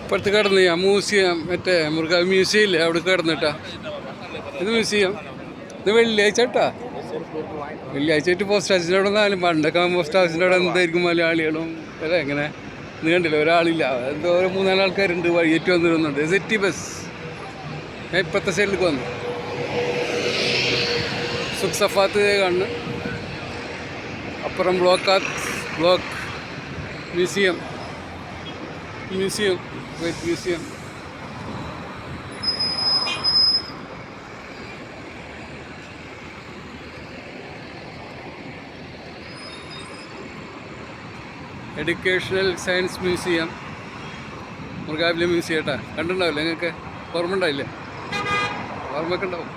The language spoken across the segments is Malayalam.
ഇപ്പുറത്ത് കിടന്ന് ഞാൻ മ്യൂസിയം മറ്റേ മൃഗ മ്യൂസിയം ഇല്ലേ അവിടെ കിടന്നിട്ടാ. ഇത് മ്യൂസിയം. ഇത് വെള്ളിയാഴ്ച കേട്ടാ. വെള്ളിയാഴ്ച ആയിട്ട് പോസ്റ്റ് ഓഫീസിൻ്റെ അവിടെ നിന്നാലും പണ്ടൊക്കെ പോസ്റ്റ് ഓഫീസിൻ്റെ അവിടെ എന്തായിരിക്കും മലയാളികളും അല്ലേ എങ്ങനെ ഇത് കണ്ടില്ല ഒരാളില്ല. എന്തോ 3-4 ആൾക്കാരുണ്ട് വഴിയേറ്റ് വന്നിരുന്നുണ്ട്. സിറ്റി ബസ് ഞാൻ ഇപ്പോഴത്തെ സൈഡിലേക്ക് വന്നു. സുഖ് സഫാത്ത് കാണുന്നു. അപ്പുറം block museum museum. Educational science museum മൃഗാവിലെ മ്യൂസിയം കേട്ടാ. കണ്ടിട്ടുണ്ടാവില്ലേ നിങ്ങൾക്ക്? ഓർമ്മ ഉണ്ടാവില്ലേ? ഓർമ്മയൊക്കെ ഉണ്ടാവും.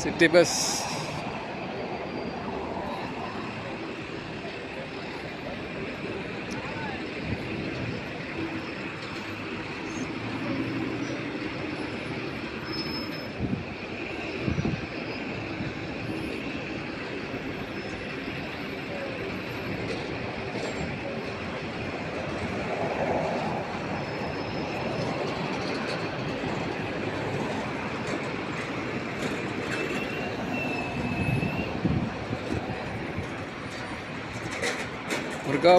City bus. മൃഗ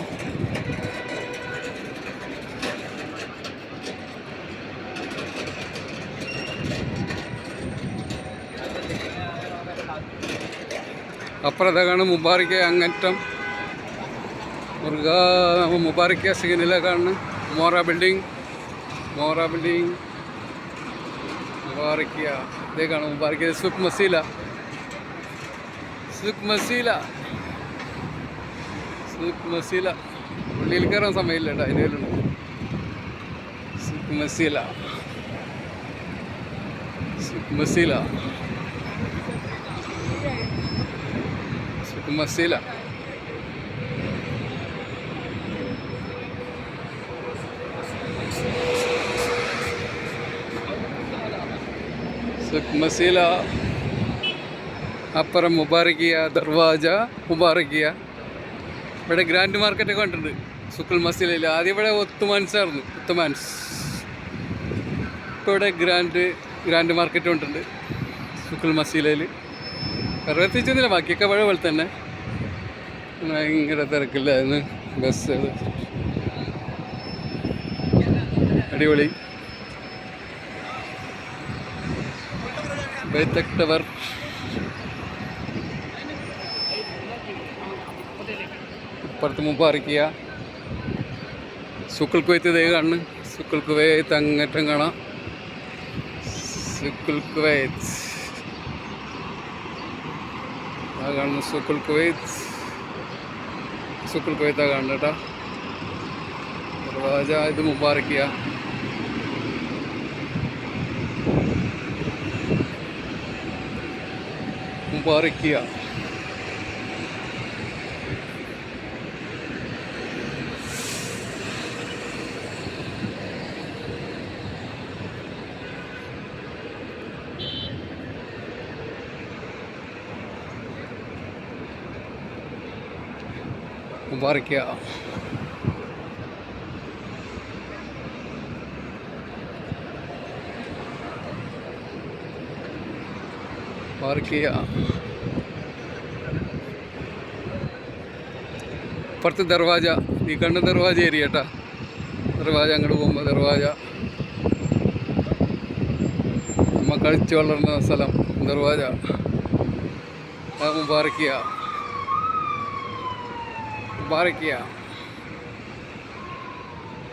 അപ്പുറത്താണ് മുബാറക്ക് അങ്ങറ്റം. മൃഗ മുബാറക്ക സിഗ്നല കാണുന്നു. മോറ ബിൽഡിംഗ് മുബാറക്ക ഇതേ കാണും. മുബാറക്ക സുഖ് മസീല ഉള്ളിൽ കയറാൻ സമയമില്ല കേട്ടോ. അതിനുണ്ട് സുഖ് മസീല. അപ്പുറം മുബാറക്കിയ ദർവാജ മുബാറക്കിയ. ഇവിടെ ഗ്രാൻഡ് മാർക്കറ്റൊക്കെ കണ്ടിട്ടുണ്ട് സുഖുൽ മസീലയിൽ. ആദ്യം ഇവിടെ ഒത്തുമാൻസായിരുന്നു. ഇപ്പോൾ ഇവിടെ ഗ്രാൻഡ് മാർക്കറ്റ് കൊണ്ടുണ്ട് സുഖുൽ മസീലയിൽ. പ്രത്യേകിച്ചൊന്നുമില്ല, ബാക്കിയൊക്കെ പഴയ പോലെ തന്നെ. ഭയങ്കര തിരക്കില്ലായിരുന്നു. ബസ് അടിപൊളി. ബൈത്തക് ടവർ. അപ്പുറത്ത് മുബാറക്കിയ. സുഖുൽ കുവൈത്ത് ഇതേ കാണുന്നു. സുഖുൽ കുവൈത്ത് അങ്ങേറ്റം കാണാം. സുഖുൽ കുവൈത്ത് ആ കാണുന്നു. സുഖുൽ കുവൈത്താ കാണുന്നു കേട്ടോ. ദർവാജ. ഇത് മുബാറക്കിയ. മുബാറക്കിയ. അപ്പുറത്ത് ദർവാജ. ഈ കണ്ട ദർവാജ ഏരിയ കേട്ടാ. ദർവാജ അങ്ങോട്ട് പോകുമ്പോൾ ദർവാജ നമ്മ കളിച്ച് വളർന്ന സ്ഥലം ദർവാജ. മുബാറക്കിയ.